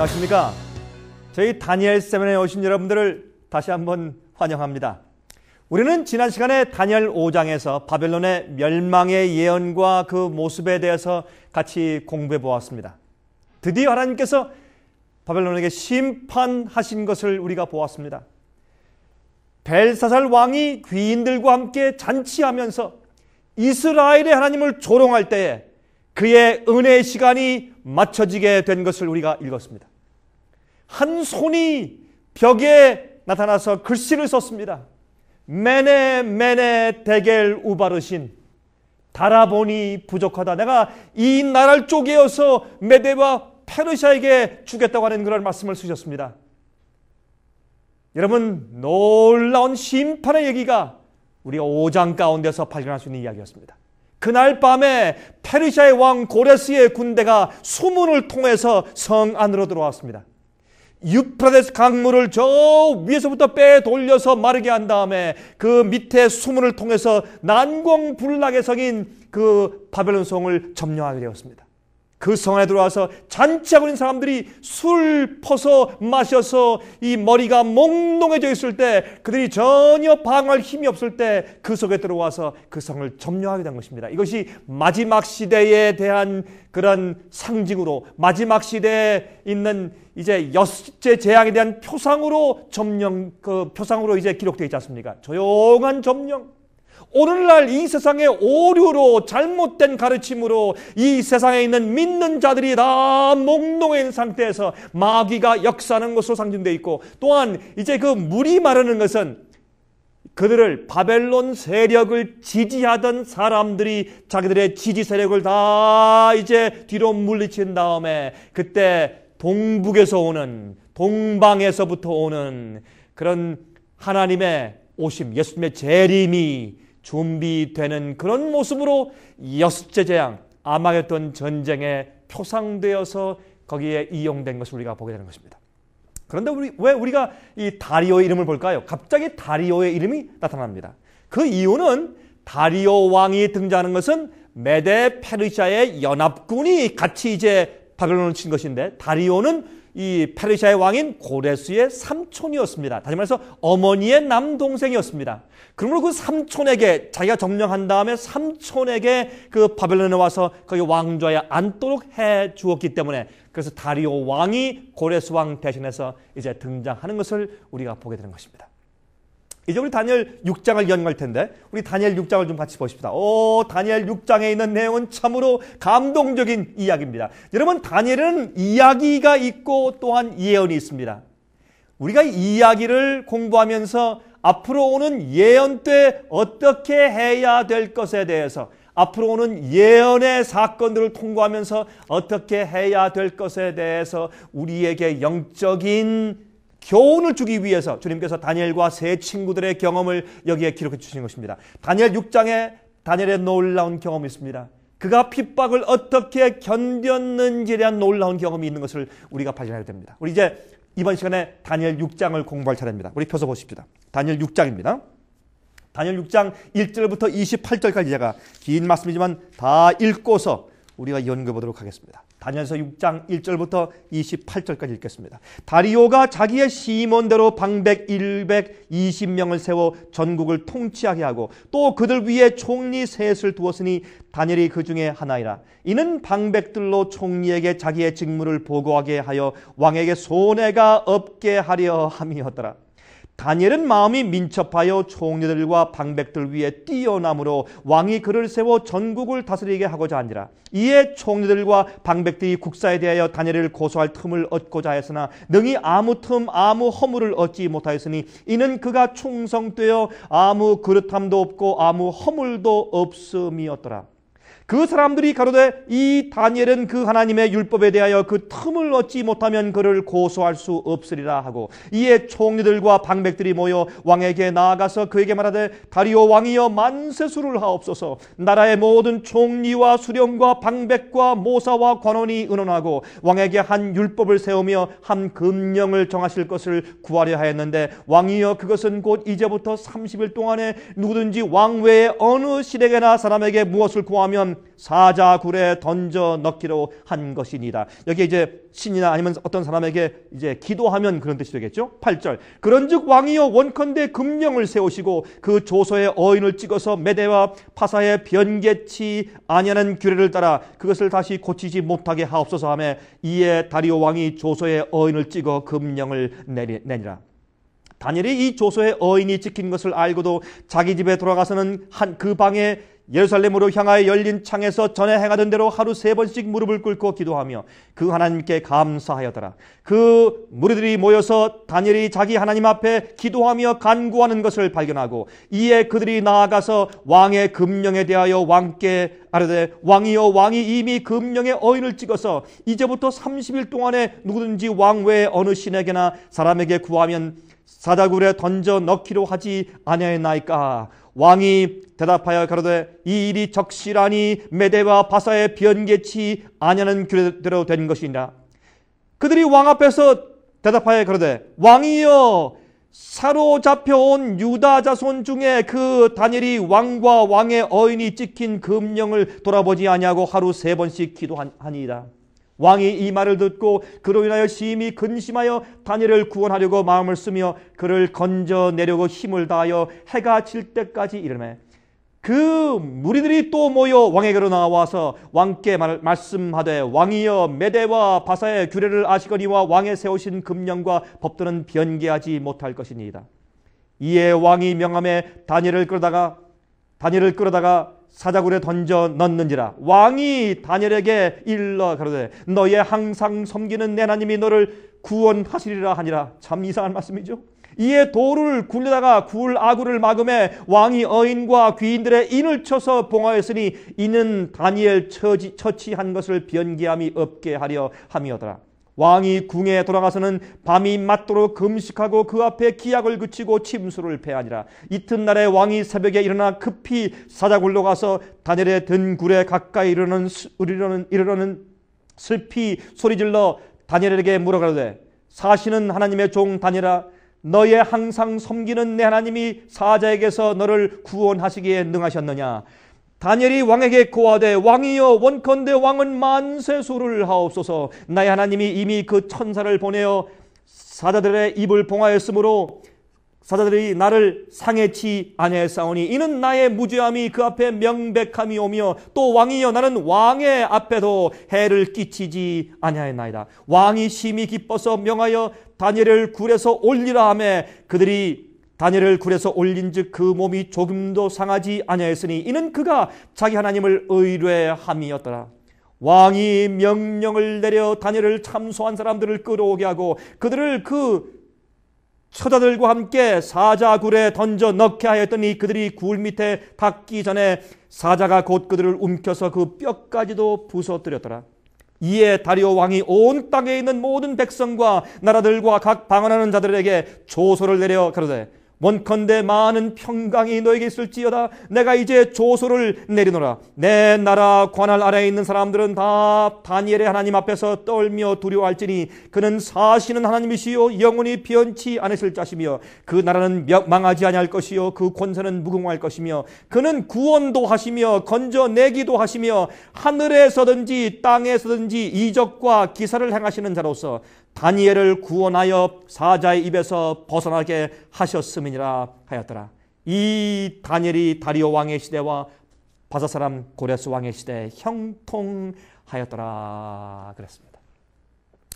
안녕하십니까? 저희 다니엘 세미나에 오신 여러분들을 다시 한번 환영합니다. 우리는 지난 시간에 다니엘 5장에서 바벨론의 멸망의 예언과 그 모습에 대해서 같이 공부해 보았습니다. 드디어 하나님께서 바벨론에게 심판하신 것을 우리가 보았습니다. 벨사살 왕이 귀인들과 함께 잔치하면서 이스라엘의 하나님을 조롱할 때에 그의 은혜의 시간이 맞춰지게 된 것을 우리가 읽었습니다. 한 손이 벽에 나타나서 글씨를 썼습니다. 메네 메네 데겔 우바르신, 달아보니 부족하다. 내가 이 나라를 쪼개어서 메대와 페르시아에게 주겠다고 하는 그런 말씀을 쓰셨습니다. 여러분, 놀라운 심판의 얘기가 우리가 5장 가운데서 발견할 수 있는 이야기였습니다. 그날 밤에 페르시아의 왕 고레스의 군대가 수문을 통해서 성 안으로 들어왔습니다. 유프라데스 강물을 저 위에서부터 빼돌려서 마르게 한 다음에 그 밑에 수문을 통해서 난공불락의 성인 그 바벨론 성을 점령하게 되었습니다. 그 성 안에 들어와서 잔치하고 있는 사람들이 술 퍼서 마셔서 이 머리가 몽롱해져 있을 때, 그들이 전혀 방어할 힘이 없을 때 그 속에 들어와서 그 성을 점령하게 된 것입니다. 이것이 마지막 시대에 대한 그런 상징으로, 마지막 시대에 있는 이제 여섯째 재앙에 대한 표상으로 표상으로 이제 기록되어 있지 않습니까? 조용한 점령. 오늘날 이 세상의 오류로, 잘못된 가르침으로 이 세상에 있는 믿는 자들이 다 몽롱해 있는 상태에서 마귀가 역사하는 것으로 상징되어 있고, 또한 이제 그 물이 마르는 것은 그들을, 바벨론 세력을 지지하던 사람들이 자기들의 지지 세력을 다 이제 뒤로 물리친 다음에 그때 동북에서 오는, 동방에서부터 오는 그런 하나님의 오심, 예수님의 재림이 준비되는 그런 모습으로 여섯째 재앙, 아마겟돈 전쟁에 표상되어서 거기에 이용된 것을 우리가 보게 되는 것입니다. 그런데 왜 우리가 이 다리오의 이름을 볼까요? 갑자기 다리오의 이름이 나타납니다. 그 이유는 다리오 왕이 등장하는 것은 메데 페르시아의 연합군이 같이 이제 바벨론을 친 것인데, 다리오는 이 페르시아의 왕인 고레스의 삼촌이었습니다. 다시 말해서 어머니의 남동생이었습니다. 그러므로 그 삼촌에게, 자기가 점령한 다음에 삼촌에게 그 바벨론에 와서 거기 왕좌에 앉도록 해 주었기 때문에, 그래서 다리오 왕이 고레스 왕 대신해서 이제 등장하는 것을 우리가 보게 되는 것입니다. 이제 우리 다니엘 6장을 연구할 텐데, 우리 다니엘 6장을 좀 같이 보십시다. 다니엘 6장에 있는 내용은 참으로 감동적인 이야기입니다. 여러분, 다니엘은 이야기가 있고 또한 예언이 있습니다. 우리가 이 이야기를 공부하면서 앞으로 오는 예언 때 어떻게 해야 될 것에 대해서, 앞으로 오는 예언의 사건들을 통과하면서 어떻게 해야 될 것에 대해서 우리에게 영적인 교훈을 주기 위해서 주님께서 다니엘과 세 친구들의 경험을 여기에 기록해 주신 것입니다. 다니엘 6장에 다니엘의 놀라운 경험이 있습니다. 그가 핍박을 어떻게 견뎠는지에 대한 놀라운 경험이 있는 것을 우리가 발견하게 됩니다. 우리 이제 이번 시간에 다니엘 6장을 공부할 차례입니다. 우리 펴서 보십시다. 다니엘 6장입니다. 다니엘 6장 1절부터 28절까지 제가 긴 말씀이지만 다 읽고서 우리가 연구해 보도록 하겠습니다. 다니엘서 6장 1절부터 28절까지 읽겠습니다. 다리오가 자기의 시몬대로 방백 120명을 세워 전국을 통치하게 하고 또 그들 위에 총리 셋을 두었으니 다니엘이 그 중에 하나이라. 이는 방백들로 총리에게 자기의 직무를 보고하게 하여 왕에게 손해가 없게 하려 함이었더라. 다니엘은 마음이 민첩하여 총리들과 방백들 위에 뛰어남으로 왕이 그를 세워 전국을 다스리게 하고자 하니라. 이에 총리들과 방백들이 국사에 대하여 다니엘을 고소할 틈을 얻고자 했으나 능히 아무 틈 아무 허물을 얻지 못하였으니 이는 그가 충성되어 아무 그릇함도 없고 아무 허물도 없음이었더라. 그 사람들이 가로되 이 다니엘은 그 하나님의 율법에 대하여 그 틈을 얻지 못하면 그를 고소할 수 없으리라 하고, 이에 총리들과 방백들이 모여 왕에게 나아가서 그에게 말하되 다리오 왕이여 만세수를 하옵소서. 나라의 모든 총리와 수령과 방백과 모사와 관원이 의논하고 왕에게 한 율법을 세우며 한 금령을 정하실 것을 구하려 하였는데 왕이여 그것은 곧 이제부터 30일 동안에 누구든지 왕 외에 어느 실에게나 사람에게 무엇을 구하면 구하면 사자굴에 던져 넣기로 한 것이니라. 여기 이제 신이나 아니면 어떤 사람에게 이제 기도하면 그런 뜻이 되겠죠. 8절. 그런즉 왕이여 원컨대 금령을 세우시고 그 조서에 어인을 찍어서 메대와 파사에 변개치 아니하는 규례를 따라 그것을 다시 고치지 못하게 하옵소서 하며 이에 다리오 왕이 조서에 어인을 찍어 금령을 내니라. 다니엘이 이 조서에 어인이 찍힌 것을 알고도 자기 집에 돌아가서는 그 방에 예루살렘으로 향하여 열린 창에서 전에 행하던 대로 하루 3번씩 무릎을 꿇고 기도하며 그 하나님께 감사하였더라. 그 무리들이 모여서 다니엘이 자기 하나님 앞에 기도하며 간구하는 것을 발견하고 이에 그들이 나아가서 왕의 금령에 대하여 왕께 아뢰되 왕이여 왕이 이미 금령의 어인을 찍어서 이제부터 30일 동안에 누구든지 왕 외에 어느 신에게나 사람에게 구하면 사자굴에 던져 넣기로 하지 아니하였나이까. 왕이 대답하여 가로되 이 일이 적실하니 메대와 바사의 변개치 아니하는 규례대로 된 것이니라. 그들이 왕 앞에서 대답하여 가로되 왕이여 사로잡혀온 유다 자손 중에 그 다니엘이 왕과 왕의 어인이 찍힌 금령을 돌아보지 아니하고 하루 3번씩 기도하니이다. 왕이 이 말을 듣고 그로 인하여 심히 근심하여 다니엘을 구원하려고 마음을 쓰며 그를 건져내려고 힘을 다하여 해가 질 때까지 이르매 그 무리들이 또 모여 왕에게로 나와서 왕께 말씀하되 왕이여 메대와 바사의 규례를 아시거니와 왕의 세우신 금령과 법도는 변개하지 못할 것이니이다. 이에 왕이 명함에 다니엘을 끌어다가 사자굴에 던져 넣는지라. 왕이 다니엘에게 일러 가로되 너의 항상 섬기는 내 하나님이 너를 구원하시리라 하니라. 참 이상한 말씀이죠. 이에 돌을 굴려다가 굴 아구를 막음에 왕이 어인과 귀인들의 인을 쳐서 봉하였으니 이는 다니엘 처치한 것을 변개함이 없게 하려 함이었더라. 왕이 궁에 돌아가서는 밤이 맞도록 금식하고 그 앞에 기약을 그치고 침수를 패하니라. 이튿날에 왕이 새벽에 일어나 급히 사자굴로 가서 다니엘의 든 굴에 가까이 이르러는 슬피 소리질러 다니엘에게 물어가로되 사시는 하나님의 종 다니엘아 너의 항상 섬기는 내 하나님이 사자에게서 너를 구원하시기에 능하셨느냐. 다니엘이 왕에게 고하되 왕이여 원컨대 왕은 만세수를 하옵소서. 나의 하나님이 이미 그 천사를 보내어 사자들의 입을 봉하였으므로 사자들이 나를 상해치 아니하였사오니 이는 나의 무죄함이 그 앞에 명백함이 오며 또 왕이여 나는 왕의 앞에도 해를 끼치지 아니하였나이다. 왕이 심히 기뻐서 명하여 다니엘을 굴에서 올리라 하매 그들이 다니엘을 굴에서 올린즉 그 몸이 조금도 상하지 아니하였으니 이는 그가 자기 하나님을 의뢰함이었더라. 왕이 명령을 내려 다니엘을 참소한 사람들을 끌어오게 하고 그들을 그 처자들과 함께 사자굴에 던져 넣게 하였더니 그들이 굴 밑에 닿기 전에 사자가 곧 그들을 움켜서 그 뼈까지도 부서뜨렸더라. 이에 다리오 왕이 온 땅에 있는 모든 백성과 나라들과 각 방언하는 자들에게 조소를 내려 가로되 원컨대 많은 평강이 너에게 있을지어다. 내가 이제 조소를 내리노라. 내 나라 관할 아래에 있는 사람들은 다 다니엘의 하나님 앞에서 떨며 두려워할지니 그는 사시는 하나님이시요 영원히 변치 않으실 자시며 그 나라는 망하지 아니할 것이요 그 권세는 무궁할 것이며 그는 구원도 하시며 건져내기도 하시며 하늘에서든지 땅에서든지 이적과 기사를 행하시는 자로서 다니엘을 구원하여 사자의 입에서 벗어나게 하셨음이니라 하였더라. 이 다니엘이 다리오 왕의 시대와 바사 사람 고레스 왕의 시대에 형통하였더라 그랬습니다.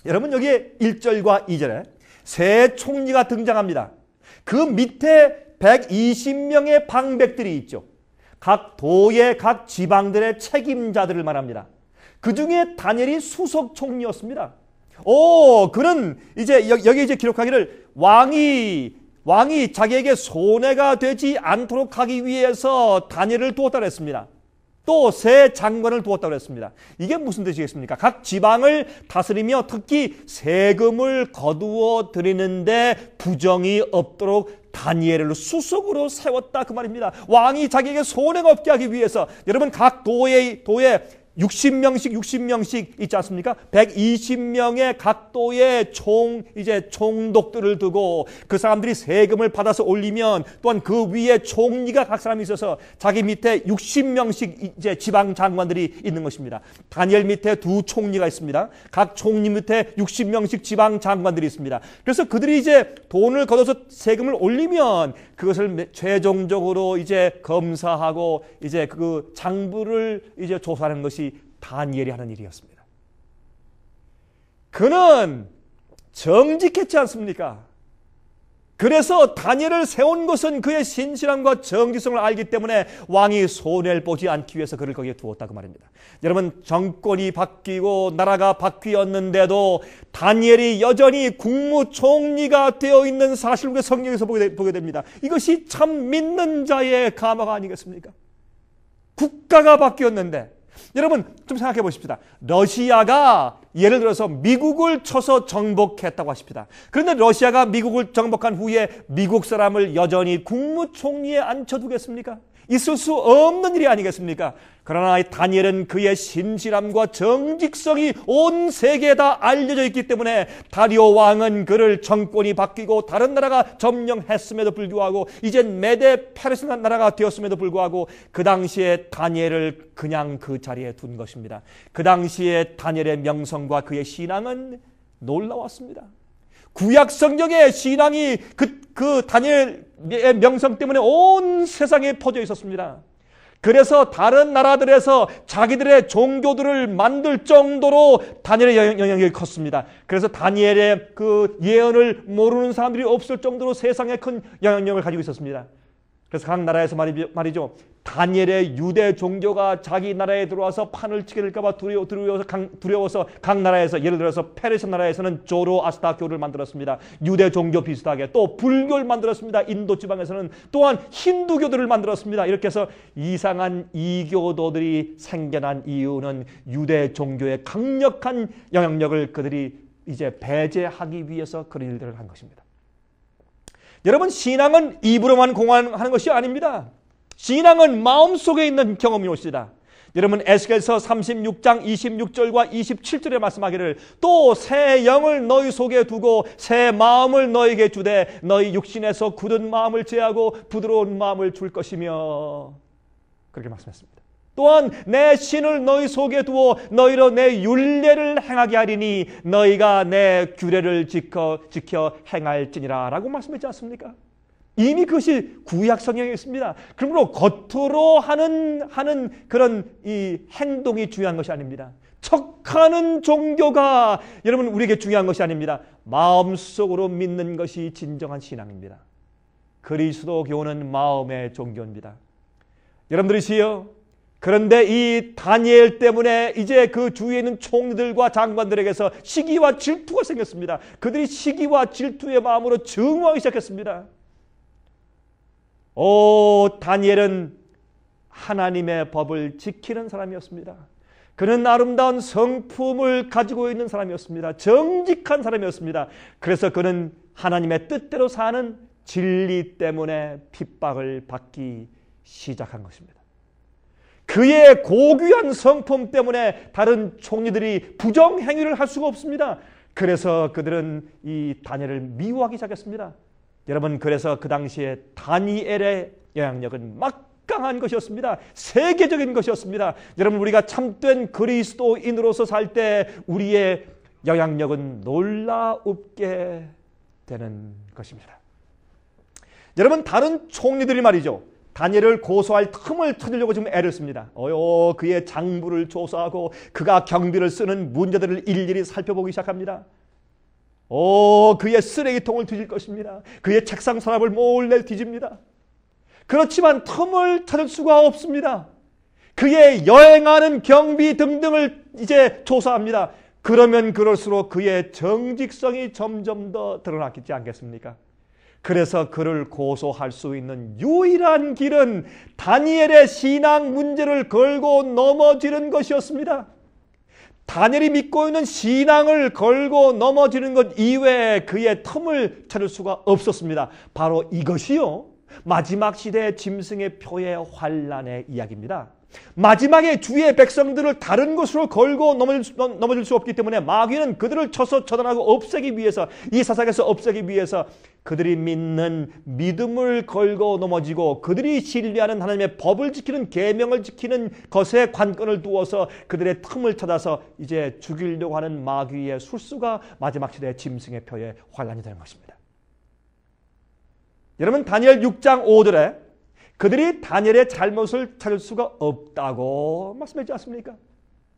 여러분 여기에 1절과 2절에 세 총리가 등장합니다. 그 밑에 120명의 방백들이 있죠. 각 도의 각 지방들의 책임자들을 말합니다. 그 중에 다니엘이 수석 총리였습니다. 그는 이제 여기 이제 기록하기를 왕이 자기에게 손해가 되지 않도록 하기 위해서 다니엘을 두었다고 했습니다. 또 세 장관을 두었다고 했습니다. 이게 무슨 뜻이겠습니까? 각 지방을 다스리며 특히 세금을 거두어 드리는데 부정이 없도록 다니엘을 수석으로 세웠다 그 말입니다. 왕이 자기에게 손해가 없게 하기 위해서 여러분 각 도의 60명씩 있지 않습니까? 120명의 각도의 총독들을 두고 그 사람들이 세금을 받아서 올리면 또한 그 위에 총리가 각 사람이 있어서 자기 밑에 60명씩 이제 지방 장관들이 있는 것입니다. 다니엘 밑에 두 총리가 있습니다. 각 총리 밑에 60명씩 지방 장관들이 있습니다. 그래서 그들이 이제 돈을 걷어서 세금을 올리면 그것을 최종적으로 이제 검사하고 이제 그 장부를 이제 조사하는 것이 다니엘이 하는 일이었습니다. 그는 정직했지 않습니까? 그래서 다니엘을 세운 것은 그의 신실함과 정직성을 알기 때문에 왕이 손해를 보지 않기 위해서 그를 거기에 두었다고 말입니다. 여러분, 정권이 바뀌고 나라가 바뀌었는데도 다니엘이 여전히 국무총리가 되어 있는 사실을 우리가 성경에서 보게 됩니다. 이것이 참 믿는 자의 감화가 아니겠습니까? 국가가 바뀌었는데 여러분 좀 생각해 보십시다. 러시아가 예를 들어서 미국을 쳐서 정복했다고 하십시다. 그런데 러시아가 미국을 정복한 후에 미국 사람을 여전히 국무총리에 앉혀두겠습니까? 있을 수 없는 일이 아니겠습니까? 그러나 다니엘은 그의 신실함과 정직성이 온 세계에 다 알려져 있기 때문에 다리오 왕은 그를 정권이 바뀌고 다른 나라가 점령했음에도 불구하고 이젠 메데 페르시 나라가 되었음에도 불구하고 그 당시에 다니엘을 그냥 그 자리에 둔 것입니다. 그 당시에 다니엘의 명성과 그의 신앙은 놀라웠습니다. 구약 성경의 신앙이 그 다니엘의 명성 때문에 온 세상에 퍼져 있었습니다. 그래서 다른 나라들에서 자기들의 종교들을 만들 정도로 다니엘의 영향력이 컸습니다. 그래서 다니엘의 그 예언을 모르는 사람들이 없을 정도로 세상에 큰 영향력을 가지고 있었습니다. 그래서 각 나라에서 말이죠. 다니엘의 유대 종교가 자기 나라에 들어와서 판을 치게 될까봐 두려워서 각 나라에서 예를 들어서 페르시 나라에서는 조로아스타교를 만들었습니다. 유대 종교 비슷하게 또 불교를 만들었습니다. 인도 지방에서는 또한 힌두교들을 만들었습니다. 이렇게 해서 이상한 이교도들이 생겨난 이유는 유대 종교의 강력한 영향력을 그들이 이제 배제하기 위해서 그런 일들을 한 것입니다. 여러분, 신앙은 입으로만 공언하는 것이 아닙니다. 신앙은 마음속에 있는 경험이옵니다. 여러분, 에스겔서 36장 26절과 27절에 말씀하기를 또 새 영을 너희 속에 두고 새 마음을 너희에게 주되 너희 육신에서 굳은 마음을 제하고 부드러운 마음을 줄 것이며 그렇게 말씀했습니다. 또한 내 신을 너희 속에 두어 너희로 내 율례를 행하게 하리니 너희가 내 규례를 지켜 행할지니라 라고 말씀했지 않습니까? 이미 그것이 구약 성경에 있습니다. 그러므로 겉으로 하는 그런 이 행동이 중요한 것이 아닙니다. 척하는 종교가 여러분 우리에게 중요한 것이 아닙니다. 마음속으로 믿는 것이 진정한 신앙입니다. 그리스도교는 마음의 종교입니다. 여러분들이시여, 그런데 이 다니엘 때문에 이제 그 주위에 있는 총리들과 장관들에게서 시기와 질투가 생겼습니다. 그들이 시기와 질투의 마음으로 증오하기 시작했습니다. 다니엘은 하나님의 법을 지키는 사람이었습니다. 그는 아름다운 성품을 가지고 있는 사람이었습니다. 정직한 사람이었습니다. 그래서 그는 하나님의 뜻대로 사는 진리 때문에 핍박을 받기 시작한 것입니다. 그의 고귀한 성품 때문에 다른 총리들이 부정행위를 할 수가 없습니다. 그래서 그들은 이 다니엘을 미워하기 시작했습니다. 여러분, 그래서 그 당시에 다니엘의 영향력은 막강한 것이었습니다. 세계적인 것이었습니다. 여러분, 우리가 참된 그리스도인으로서 살 때 우리의 영향력은 놀라웁게 되는 것입니다. 여러분, 다른 총리들이 말이죠, 다니엘을 고소할 틈을 찾으려고 지금 애를 씁니다. 그의 장부를 조사하고 그가 경비를 쓰는 문제들을 일일이 살펴보기 시작합니다. 그의 쓰레기통을 뒤질 것입니다. 그의 책상 서랍을 몰래 뒤집니다. 그렇지만 틈을 찾을 수가 없습니다. 그의 여행하는 경비 등등을 이제 조사합니다. 그러면 그럴수록 그의 정직성이 점점 더 드러나겠지 않겠습니까? 그래서 그를 고소할 수 있는 유일한 길은 다니엘의 신앙 문제를 걸고 넘어지는 것이었습니다. 다니엘이 믿고 있는 신앙을 걸고 넘어지는 것 이외에 그의 틈을 찾을 수가 없었습니다. 바로 이것이요, 마지막 시대의 짐승의 표의 환란의 이야기입니다. 마지막에 주의 백성들을 다른 곳으로 걸고 넘어질 수 없기 때문에 마귀는 그들을 쳐서 처단하고 없애기 위해서, 이 세상에서 없애기 위해서 그들이 믿는 믿음을 걸고 넘어지고 그들이 신뢰하는 하나님의 법을 지키는, 계명을 지키는 것에 관건을 두어서 그들의 틈을 찾아서 이제 죽이려고 하는 마귀의 술수가 마지막 시대의 짐승의 표의 환란이 되는 것입니다. 여러분, 다니엘 6장 5절에 그들이 다니엘의 잘못을 찾을 수가 없다고 말씀했지 않습니까?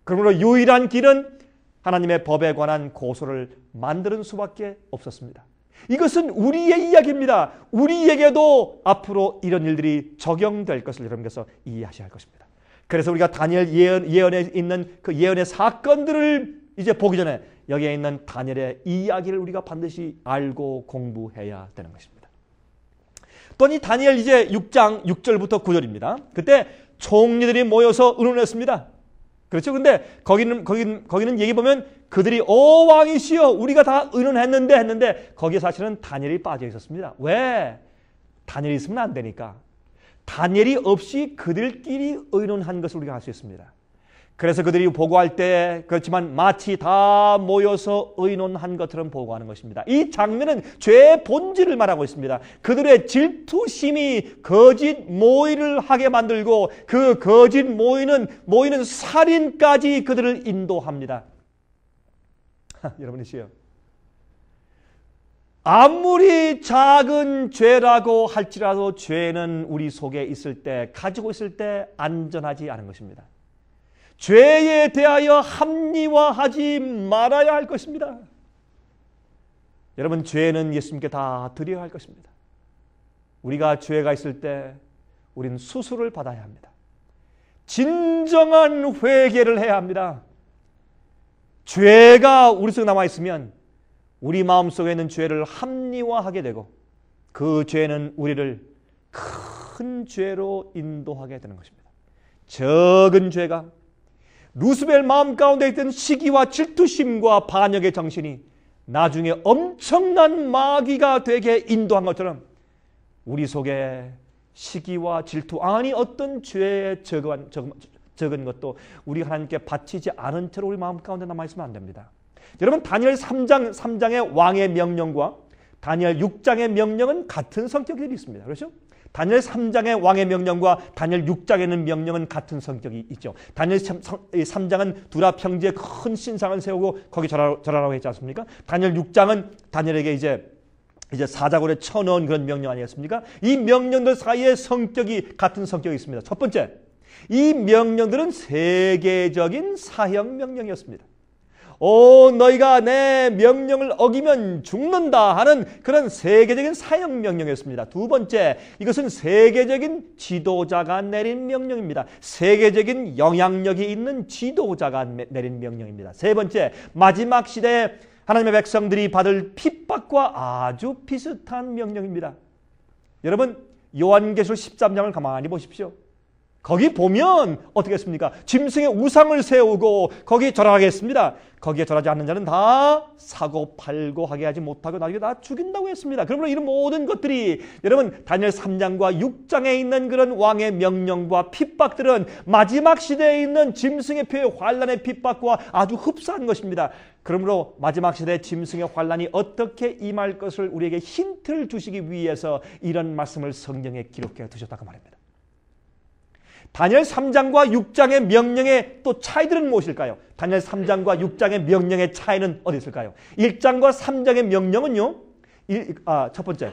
그러므로 유일한 길은 하나님의 법에 관한 고소를 만드는 수밖에 없었습니다. 이것은 우리의 이야기입니다. 우리에게도 앞으로 이런 일들이 적용될 것을 여러분께서 이해하셔야 할 것입니다. 그래서 우리가 다니엘 예언에 있는 그 예언의 사건들을 이제 보기 전에 여기에 있는 다니엘의 이야기를 우리가 반드시 알고 공부해야 되는 것입니다. 또한 이 다니엘 이제 6장 6절부터 9절입니다. 그때 총리들이 모여서 의논했습니다. 그렇죠? 근데 거기는 얘기 보면 그들이 왕이시여 우리가 다 의논했는데 거기에 사실은 다니엘이 빠져 있었습니다. 왜? 다니엘이 있으면 안 되니까. 다니엘이 없이 그들끼리 의논한 것을 우리가 알 수 있습니다. 그래서 그들이 보고할 때 그렇지만 마치 다 모여서 의논한 것처럼 보고하는 것입니다. 이 장면은 죄의 본질을 말하고 있습니다. 그들의 질투심이 거짓 모의를 하게 만들고 그 거짓 모의는 살인까지 그들을 인도합니다. 여러분이시여, 아무리 작은 죄라고 할지라도 죄는 우리 속에 있을 때, 가지고 있을 때 안전하지 않은 것입니다. 죄에 대하여 합리화하지 말아야 할 것입니다. 여러분, 죄는 예수님께 다 드려야 할 것입니다. 우리가 죄가 있을 때 우리는 수술을 받아야 합니다. 진정한 회개를 해야 합니다. 죄가 우리 속에 남아있으면 우리 마음속에 있는 죄를 합리화하게 되고 그 죄는 우리를 큰 죄로 인도하게 되는 것입니다. 적은 죄가 루스벨 마음 가운데 있던 시기와 질투심과 반역의 정신이 나중에 엄청난 마귀가 되게 인도한 것처럼 우리 속에 시기와 질투, 아니 어떤 죄의 적은 것도 우리 하나님께 바치지 않은 채로 우리 마음 가운데 남아있으면 안 됩니다. 여러분, 다니엘 3장의 왕의 명령과 다니엘 6장의 명령은 같은 성격이 있습니다. 그렇죠? 다니엘 3장의 왕의 명령과 다니엘 6장에 있는 명령은 같은 성격이 있죠. 다니엘 3장은 두라 평지에 큰 신상을 세우고 거기 절하라고 했지 않습니까? 다니엘 6장은 다니엘에게 이제 사자굴에 쳐넣은 그런 명령 아니겠습니까? 이 명령들 사이에 성격이 같은 성격이 있습니다. 첫 번째, 이 명령들은 세계적인 사형 명령이었습니다. 너희가 내 명령을 어기면 죽는다 하는 그런 세계적인 사형 명령이었습니다. 두 번째, 이것은 세계적인 지도자가 내린 명령입니다. 세계적인 영향력이 있는 지도자가 내린 명령입니다. 세 번째, 마지막 시대에 하나님의 백성들이 받을 핍박과 아주 비슷한 명령입니다. 여러분, 요한계시록 13장을 가만히 보십시오. 거기 보면 어떻게 했습니까? 짐승의 우상을 세우고 거기 절하겠습니다. 거기에 절하지 않는 자는 다 사고 팔고 하게 하지 못하고 나중에 다 죽인다고 했습니다. 그러므로 이런 모든 것들이 여러분 다니엘 3장과 6장에 있는 그런 왕의 명령과 핍박들은 마지막 시대에 있는 짐승의 표의 환란의 핍박과 아주 흡사한 것입니다. 그러므로 마지막 시대의 짐승의 환란이 어떻게 임할 것을 우리에게 힌트를 주시기 위해서 이런 말씀을 성경에 기록해 두셨다고 말입니다. 다니엘 3장과 6장의 명령의 또 차이들은 무엇일까요? 다니엘 3장과 6장의 명령의 차이는 어디 있을까요? 1장과 3장의 명령은요. 첫 번째,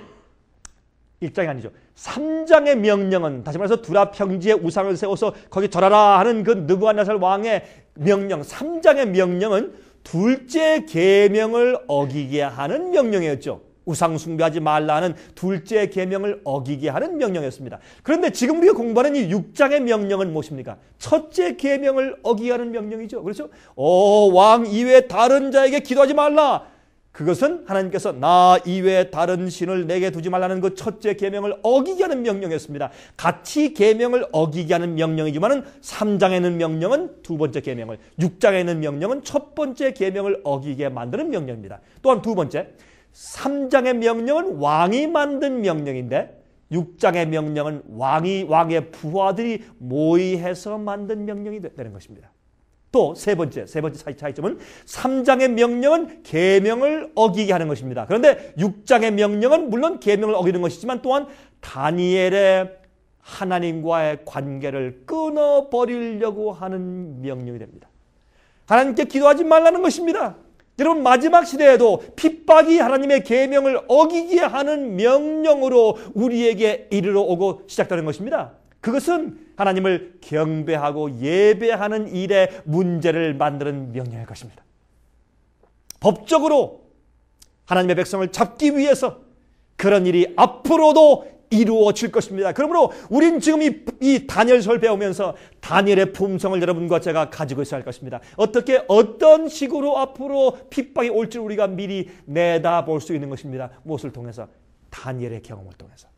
1장이 아니죠. 3장의 명령은 다시 말해서 두라 평지에 우상을 세워서 거기 절하라 하는 그 느부갓네살 왕의 명령, 3장의 명령은 둘째 계명을 어기게 하는 명령이었죠. 우상 숭배하지 말라는 둘째 계명을 어기게 하는 명령이었습니다. 그런데 지금 우리가 공부하는 이 6장의 명령은 무엇입니까? 첫째 계명을 어기게 하는 명령이죠. 그렇죠? 왕 이외에 다른 자에게 기도하지 말라. 그것은 하나님께서 나 이외에 다른 신을 내게 두지 말라는 그 첫째 계명을 어기게 하는 명령이었습니다. 같이 계명을 어기게 하는 명령이지만 3장에 있는 명령은 두 번째 계명을, 6장에 있는 명령은 첫 번째 계명을 어기게 만드는 명령입니다. 또한 두 번째, 3장의 명령은 왕이 만든 명령인데 6장의 명령은 왕의 부하들이 모의해서 만든 명령이 되는 것입니다. 또 세 번째 차이점은 3장의 명령은 계명을 어기게 하는 것입니다. 그런데 6장의 명령은 물론 계명을 어기는 것이지만 또한 다니엘의 하나님과의 관계를 끊어버리려고 하는 명령이 됩니다. 하나님께 기도하지 말라는 것입니다. 여러분, 마지막 시대에도 핍박이 하나님의 계명을 어기게 하는 명령으로 우리에게 이르러 오고 시작되는 것입니다. 그것은 하나님을 경배하고 예배하는 일에 문제를 만드는 명령일 것입니다. 법적으로 하나님의 백성을 잡기 위해서 그런 일이 앞으로도 이루어질 것입니다. 그러므로 우린 지금 이 다니엘서를 배우면서 다니엘의 품성을 여러분과 제가 가지고 있어야 할 것입니다. 어떤 식으로 앞으로 핍박이 올지 우리가 미리 내다볼 수 있는 것입니다. 무엇을 통해서? 다니엘의 경험을 통해서.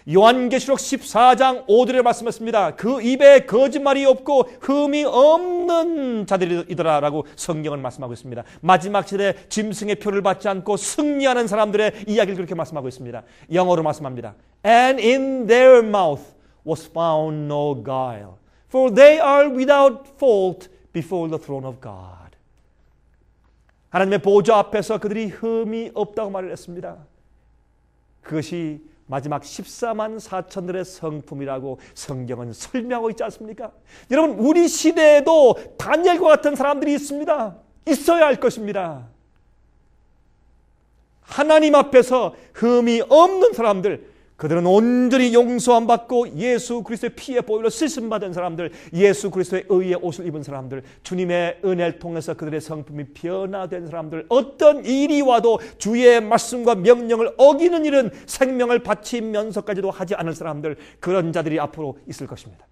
요한계시록 14장 5절에 말씀했습니다. 그 입에 거짓말이 없고 흠이 없는 자들이더라 라고 성경은 말씀하고 있습니다. 마지막 시대에 짐승의 표를 받지 않고 승리하는 사람들의 이야기를 그렇게 말씀하고 있습니다. 영어로 말씀합니다. And in their mouth was found no guile, for they are without fault before the throne of God. 하나님의 보좌 앞에서 그들이 흠이 없다고 말을 했습니다. 그것이 마지막 14만 4천들의 성품이라고 성경은 설명하고 있지 않습니까? 여러분, 우리 시대에도 다니엘과 같은 사람들이 있습니다. 있어야 할 것입니다. 하나님 앞에서 흠이 없는 사람들, 그들은 온전히 용서함 받고 예수 그리스도의 피의 보혈로 씻음 받은 사람들, 예수 그리스도의 의의 옷을 입은 사람들, 주님의 은혜를 통해서 그들의 성품이 변화된 사람들, 어떤 일이 와도 주의 말씀과 명령을 어기는 일은 생명을 바치면서까지도 하지 않을 사람들, 그런 자들이 앞으로 있을 것입니다.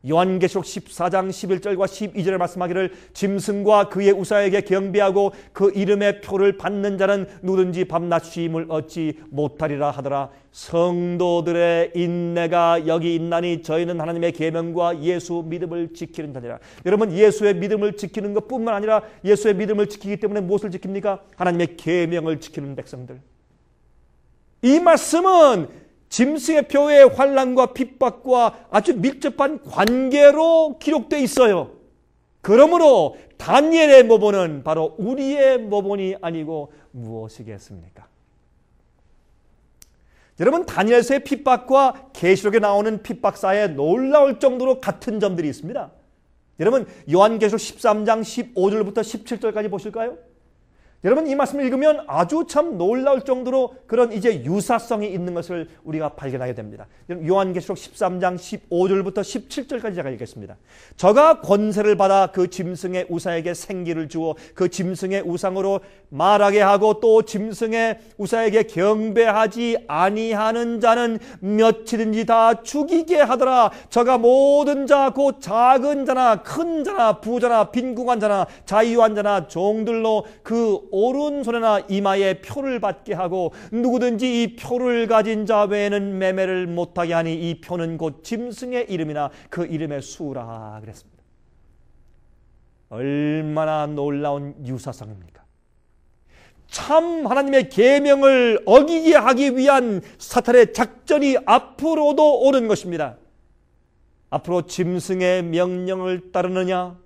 요한계시록 14장 11절과 12절에 말씀하기를 짐승과 그의 우사에게 경배하고 그 이름의 표를 받는 자는 누구든지 밤낮 쉼을 얻지 못하리라 하더라. 성도들의 인내가 여기 있나니 저희는 하나님의 계명과 예수 믿음을 지키는 자니라. 여러분, 예수의 믿음을 지키는 것뿐만 아니라 예수의 믿음을 지키기 때문에 무엇을 지킵니까? 하나님의 계명을 지키는 백성들. 이 말씀은 짐승의 표의 환난과 핍박과 아주 밀접한 관계로 기록되어 있어요. 그러므로 다니엘의 모본은 바로 우리의 모본이 아니고 무엇이겠습니까? 여러분, 다니엘서의 핍박과 계시록에 나오는 핍박 사이에 놀라울 정도로 같은 점들이 있습니다. 여러분, 요한계시록 13장 15절부터 17절까지 보실까요? 여러분, 이 말씀을 읽으면 아주 참 놀라울 정도로 그런 이제 유사성이 있는 것을 우리가 발견하게 됩니다. 요한계시록 13장 15절부터 17절까지 제가 읽겠습니다. 저가 권세를 받아 그 짐승의 우사에게 생기를 주어 그 짐승의 우상으로 말하게 하고 또 짐승의 우사에게 경배하지 아니하는 자는 며칠인지 다 죽이게 하더라. 저가 모든 자 곧 작은 자나 큰 자나 부자나 빈궁한 자나 자유한 자나 종들로 그 오른손이나 이마에 표를 받게 하고 누구든지 이 표를 가진 자 외에는 매매를 못하게 하니 이 표는 곧 짐승의 이름이나 그 이름의 수라 그랬습니다. 얼마나 놀라운 유사성입니까? 참 하나님의 계명을 어기게 하기 위한 사탄의 작전이 앞으로도 오는 것입니다. 앞으로 짐승의 명령을 따르느냐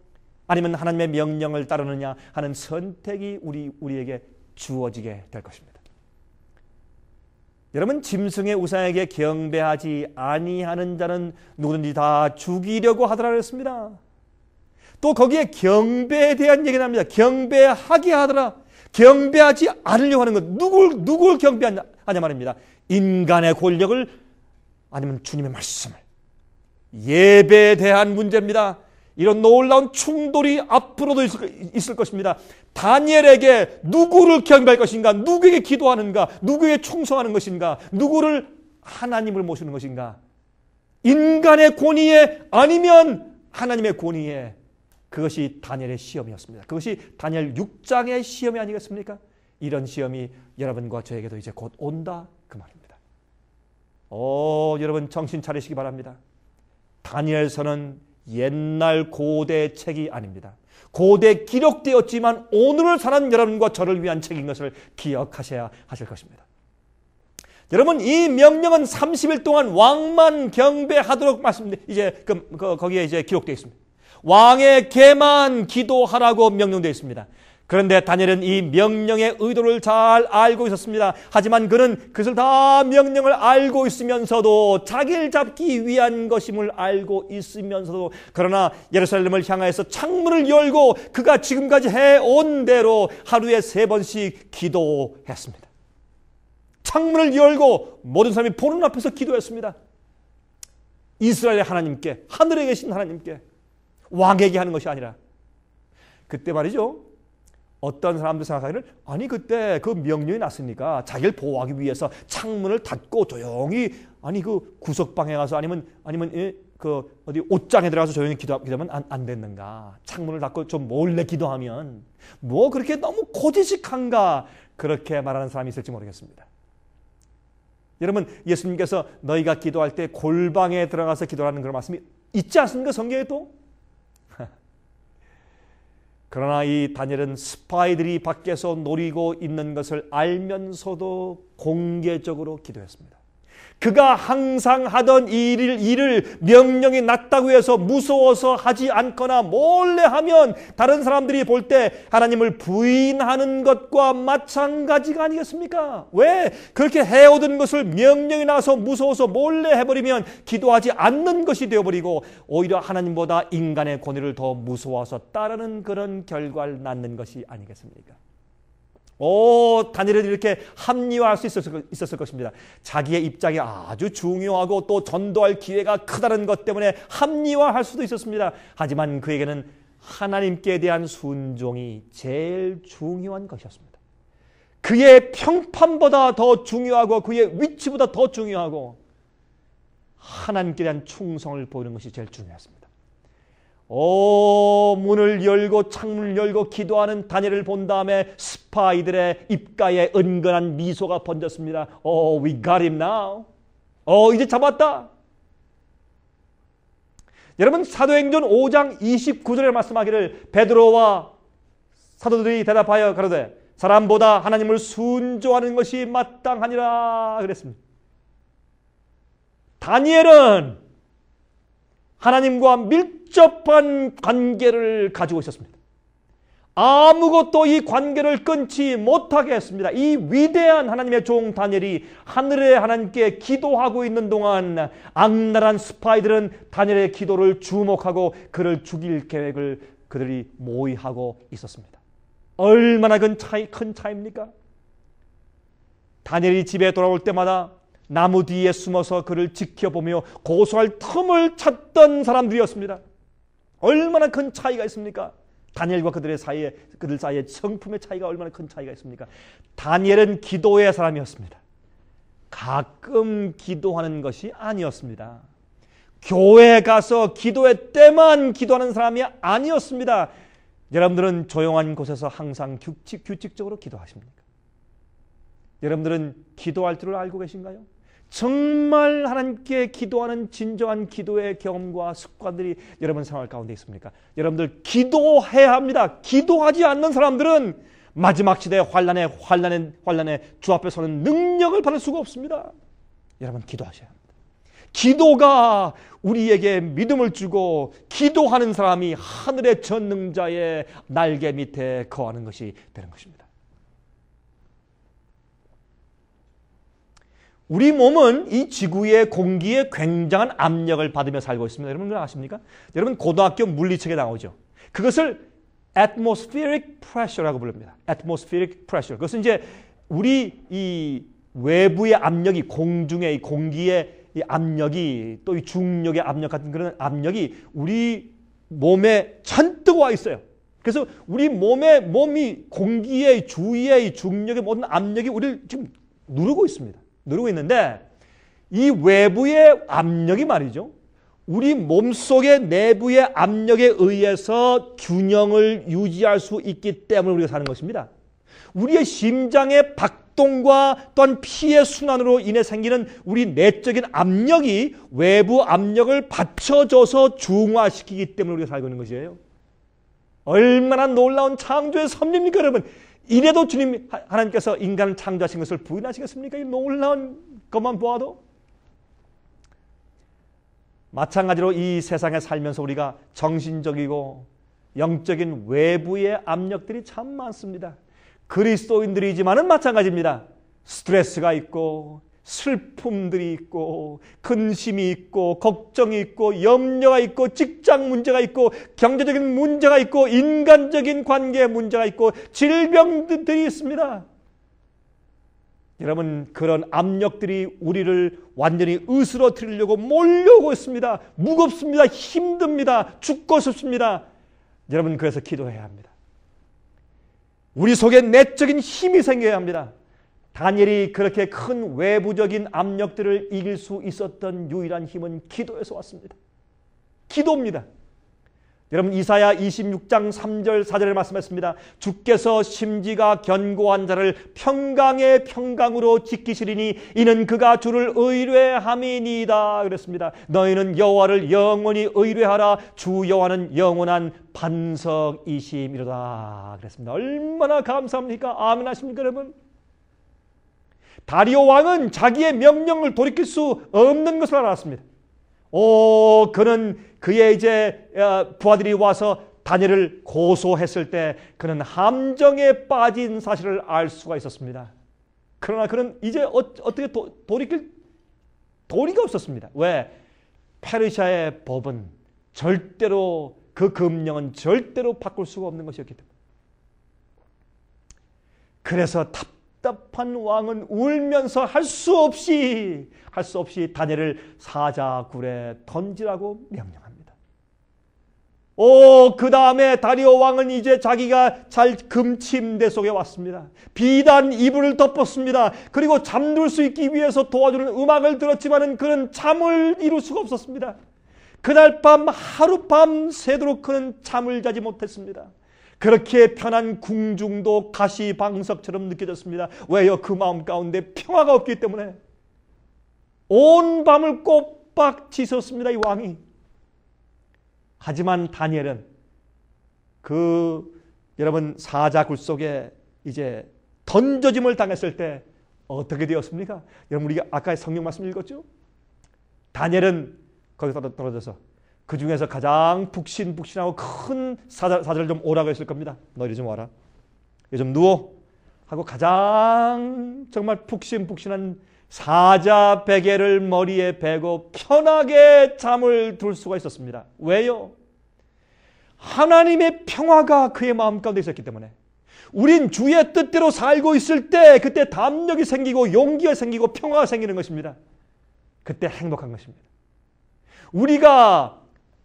아니면 하나님의 명령을 따르느냐 하는 선택이 우리에게 주어지게 될 것입니다. 여러분, 짐승의 우상에게 경배하지 아니하는 자는 누구든지 다 죽이려고 하더라 그랬습니다. 또 거기에 경배에 대한 얘기를 합니다. 경배하게 하더라. 경배하지 않으려고 하는 것. 누굴 경배하냐 말입니다. 인간의 권력을 아니면 주님의 말씀을. 예배에 대한 문제입니다. 이런 놀라운 충돌이 앞으로도 있을 것입니다. 다니엘에게 누구를 경배할 것인가? 누구에게 기도하는가? 누구에게 충성하는 것인가? 누구를 하나님을 모시는 것인가? 인간의 권위에 아니면 하나님의 권위에. 그것이 다니엘의 시험이었습니다. 그것이 다니엘 6장의 시험이 아니겠습니까? 이런 시험이 여러분과 저에게도 이제 곧 온다 그 말입니다. 여러분 정신 차리시기 바랍니다. 다니엘서는 옛날 고대 책이 아닙니다. 고대 기록되었지만 오늘을 사는 여러분과 저를 위한 책인 것을 기억하셔야 하실 것입니다. 여러분, 이 명령은 30일 동안 왕만 경배하도록 이제 거기에 이제 기록되어 있습니다. 왕의 개만 기도하라고 명령되어 있습니다. 그런데 다니엘은 이 명령의 의도를 잘 알고 있었습니다. 하지만 그는 그것을 다 명령을 알고 있으면서도 자기를 잡기 위한 것임을 알고 있으면서도 그러나 예루살렘을 향하여서 창문을 열고 그가 지금까지 해온 대로 하루에 3번씩 기도했습니다. 창문을 열고 모든 사람이 보는 앞에서 기도했습니다. 이스라엘의 하나님께, 하늘에 계신 하나님께, 왕에게 하는 것이 아니라. 그때 말이죠, 어떤 사람들 생각하기를 아니 그때 그 명령이 났으니까 자기를 보호하기 위해서 창문을 닫고 조용히 그 구석방에 가서 아니면 그 어디 옷장에 들어가서 조용히 기도하면 안 됐는가? 창문을 닫고 좀 몰래 기도하면 뭐 그렇게 너무 고지식한가? 그렇게 말하는 사람이 있을지 모르겠습니다. 여러분, 예수님께서 너희가 기도할 때 골방에 들어가서 기도하는 그런 말씀이 있지 않습니까? 성경에도? 그러나 이 다니엘은 스파이들이 밖에서 노리고 있는 것을 알면서도 공개적으로 기도했습니다. 그가 항상 하던 일을 명령이 났다고 해서 무서워서 하지 않거나 몰래 하면 다른 사람들이 볼 때 하나님을 부인하는 것과 마찬가지가 아니겠습니까? 왜? 그렇게 해오던 것을 명령이 나서 무서워서 몰래 해버리면 기도하지 않는 것이 되어버리고 오히려 하나님보다 인간의 권위를 더 무서워서 따르는 그런 결과를 낳는 것이 아니겠습니까? 다니엘은 이렇게 합리화할 수 있었을 것입니다. 자기의 입장이 아주 중요하고 또 전도할 기회가 크다는 것 때문에 합리화할 수도 있었습니다. 하지만 그에게는 하나님께 대한 순종이 제일 중요한 것이었습니다. 그의 평판보다 더 중요하고 그의 위치보다 더 중요하고 하나님께 대한 충성을 보이는 것이 제일 중요했습니다. 문을 열고 창문을 열고 기도하는 다니엘을 본 다음에 스파이들의 입가에 은근한 미소가 번졌습니다. We got him now. 이제 잡았다. 여러분, 사도행전 5장 29절에 말씀하기를 베드로와 사도들이 대답하여 가로되 사람보다 하나님을 순종하는 것이 마땅하니라 그랬습니다. 다니엘은 하나님과 밀접한 관계를 가지고 있었습니다. 아무것도 이 관계를 끊지 못하게 했습니다. 이 위대한 하나님의 종 다니엘이 하늘의 하나님께 기도하고 있는 동안 악랄한 스파이들은 다니엘의 기도를 주목하고 그를 죽일 계획을 그들이 모의하고 있었습니다. 얼마나 큰 차이입니까? 다니엘이 집에 돌아올 때마다 나무 뒤에 숨어서 그를 지켜보며 고소할 틈을 찾던 사람들이었습니다. 얼마나 큰 차이가 있습니까? 다니엘과 그들 사이에 성품의 차이가 얼마나 큰 차이가 있습니까? 다니엘은 기도의 사람이었습니다. 가끔 기도하는 것이 아니었습니다. 교회에 가서 기도회 때만 기도하는 사람이 아니었습니다. 여러분들은 조용한 곳에서 항상 규칙적으로 기도하십니까? 여러분들은 기도할 줄을 알고 계신가요? 정말 하나님께 기도하는 진정한 기도의 경험과 습관들이 여러분 생활 가운데 있습니까? 여러분들 기도해야 합니다. 기도하지 않는 사람들은 마지막 시대의 환난에 주 앞에 서는 능력을 받을 수가 없습니다. 여러분 기도하셔야 합니다. 기도가 우리에게 믿음을 주고 기도하는 사람이 하늘의 전능자의 날개 밑에 거하는 것이 되는 것입니다. 우리 몸은 이 지구의 공기에 굉장한 압력을 받으며 살고 있습니다. 여러분 아십니까? 여러분 고등학교 물리책에 나오죠. 그것을 atmospheric pressure라고 부릅니다. atmospheric pressure. 그것은 이제 우리 이 외부의 압력이 공중의 이 공기의 이 압력이 또 이 중력의 압력 같은 그런 압력이 우리 몸에 잔뜩 와 있어요. 그래서 우리 몸이 공기의 주위의 중력의 모든 압력이 우리를 지금 누르고 있습니다. 누르고 있는데 이 외부의 압력이 말이죠. 우리 몸속의 내부의 압력에 의해서 균형을 유지할 수 있기 때문에 우리가 사는 것입니다. 우리의 심장의 박동과 또한 피의 순환으로 인해 생기는 우리 내적인 압력이 외부 압력을 받쳐줘서 중화시키기 때문에 우리가 살고 있는 것이에요. 얼마나 놀라운 창조의 섭리입니까 여러분. 이래도 주님 하나님께서 인간을 창조하신 것을 부인하시겠습니까? 이 놀라운 것만 보아도. 마찬가지로 이 세상에 살면서 우리가 정신적이고 영적인 외부의 압력들이 참 많습니다. 그리스도인들이지만은 마찬가지입니다. 스트레스가 있고 슬픔들이 있고 근심이 있고 걱정이 있고 염려가 있고 직장 문제가 있고 경제적인 문제가 있고 인간적인 관계 문제가 있고 질병들이 있습니다. 여러분, 그런 압력들이 우리를 완전히 으스러뜨리려고 몰려오고 있습니다. 무겁습니다. 힘듭니다. 죽고 싶습니다. 여러분, 그래서 기도해야 합니다. 우리 속에 내적인 힘이 생겨야 합니다. 다니엘이 그렇게 큰 외부적인 압력들을 이길 수 있었던 유일한 힘은 기도에서 왔습니다. 기도입니다. 여러분, 이사야 26장 3절 4절에 말씀했습니다. 주께서 심지가 견고한 자를 평강의 평강으로 지키시리니 이는 그가 주를 의뢰함이니이다 그랬습니다. 너희는 여호와를 영원히 의뢰하라. 주 여호와는 영원한 반석이심이로다 그랬습니다. 얼마나 감사합니까? 아멘 하십니까 여러분? 다리오 왕은 자기의 명령을 돌이킬 수 없는 것을 알았습니다. 그는 그의 이제 부하들이 와서 다니엘을 고소했을 때 그는 함정에 빠진 사실을 알 수가 있었습니다. 그러나 그는 이제 어떻게 돌이킬 도리가 없었습니다. 왜? 페르시아의 법은 절대로, 그 금령은 절대로 바꿀 수가 없는 것이었기 때문에. 그래서 답답한 왕은 울면서 할 수 없이 다니엘을 사자굴에 던지라고 명령합니다. 그 다음에 다리오 왕은 이제 자기가 잘 금침대 속에 왔습니다. 비단 이불을 덮었습니다. 그리고 잠들 수 있기 위해서 도와주는 음악을 들었지만은 그는 잠을 이룰 수가 없었습니다. 그날 밤 하룻밤 새도록 그는 잠을 자지 못했습니다. 그렇게 편한 궁중도 가시방석처럼 느껴졌습니다. 왜요? 그 마음 가운데 평화가 없기 때문에. 온 밤을 꼬박 짖었습니다, 이 왕이. 하지만 다니엘은 여러분 사자굴 속에 이제 던져짐을 당했을 때 어떻게 되었습니까? 여러분, 우리가 아까 성경 말씀 읽었죠? 다니엘은 거기서 떨어져서 그 중에서 가장 푹신푹신하고 큰 사자를 좀 오라고 했을 겁니다. 너희들 좀 와라. 좀 누워 하고 가장 정말 푹신푹신한 사자 베개를 머리에 베고 편하게 잠을 들 수가 있었습니다. 왜요? 하나님의 평화가 그의 마음 가운데 있었기 때문에. 우린 주의 뜻대로 살고 있을 때 그때 담력이 생기고 용기가 생기고 평화가 생기는 것입니다. 그때 행복한 것입니다. 우리가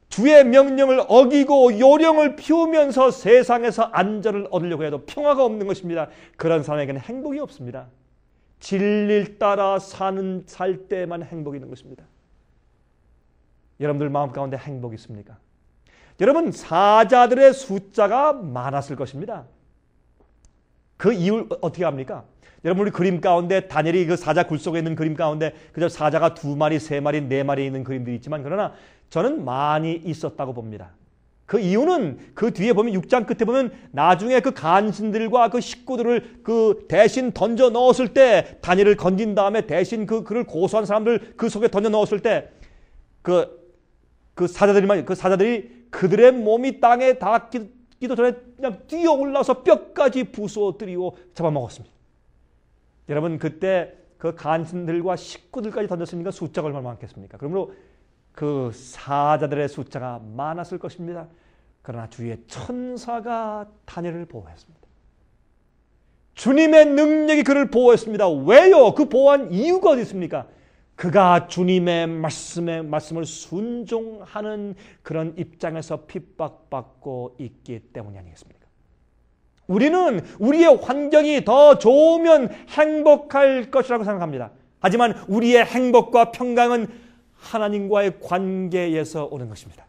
주의 명령을 어기고 요령을 피우면서 세상에서 안전을 얻으려고 해도 평화가 없는 것입니다. 그런 사람에게는 행복이 없습니다. 진리를 따라 살 때만 행복이 있는 것입니다. 여러분들 마음 가운데 행복이 있습니까? 여러분, 사자들의 숫자가 많았을 것입니다. 그 이유를 어떻게 합니까? 여러분, 우리 그림 가운데 다니엘이 그 사자 굴 속에 있는 그림 가운데 그저 사자가 2마리, 3마리, 4마리 있는 그림들이 있지만 그러나 저는 많이 있었다고 봅니다. 그 이유는 그 뒤에 보면 6장 끝에 보면 나중에 그 간신들과 그 식구들을 그 대신 던져 넣었을 때 다니엘을 건진 다음에 대신 그를 고소한 사람들 그 속에 던져 넣었을 때 그 사자들이 그들의 몸이 땅에 닿기도 전에 그냥 뛰어 올라서 뼈까지 부숴뜨리고 잡아먹었습니다. 여러분, 그때 그 간신들과 식구들까지 던졌으니까 숫자가 얼마나 많겠습니까? 그러므로 그 사자들의 숫자가 많았을 것입니다. 그러나 주의 천사가 다니엘을 보호했습니다. 주님의 능력이 그를 보호했습니다. 왜요? 그 보호한 이유가 어디 있습니까? 그가 주님의 말씀을 순종하는 그런 입장에서 핍박받고 있기 때문이 아니겠습니까? 우리는 우리의 환경이 더 좋으면 행복할 것이라고 생각합니다. 하지만 우리의 행복과 평강은 하나님과의 관계에서 오는 것입니다.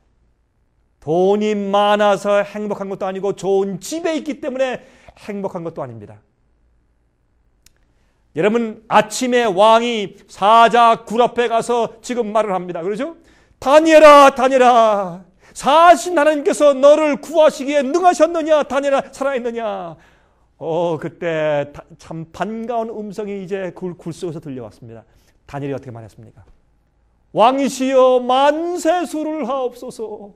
돈이 많아서 행복한 것도 아니고 좋은 집에 있기 때문에 행복한 것도 아닙니다. 여러분, 아침에 왕이 사자 굴 앞에 가서 지금 말을 합니다. 그러죠? 다니엘아, 다니엘아, 사신 하나님께서 너를 구하시기에 능하셨느냐? 다니엘아, 살아있느냐? 그때 참 반가운 음성이 이제 굴 속에서 들려왔습니다. 다니엘이 어떻게 말했습니까? 왕이시여 만세수를 하옵소서.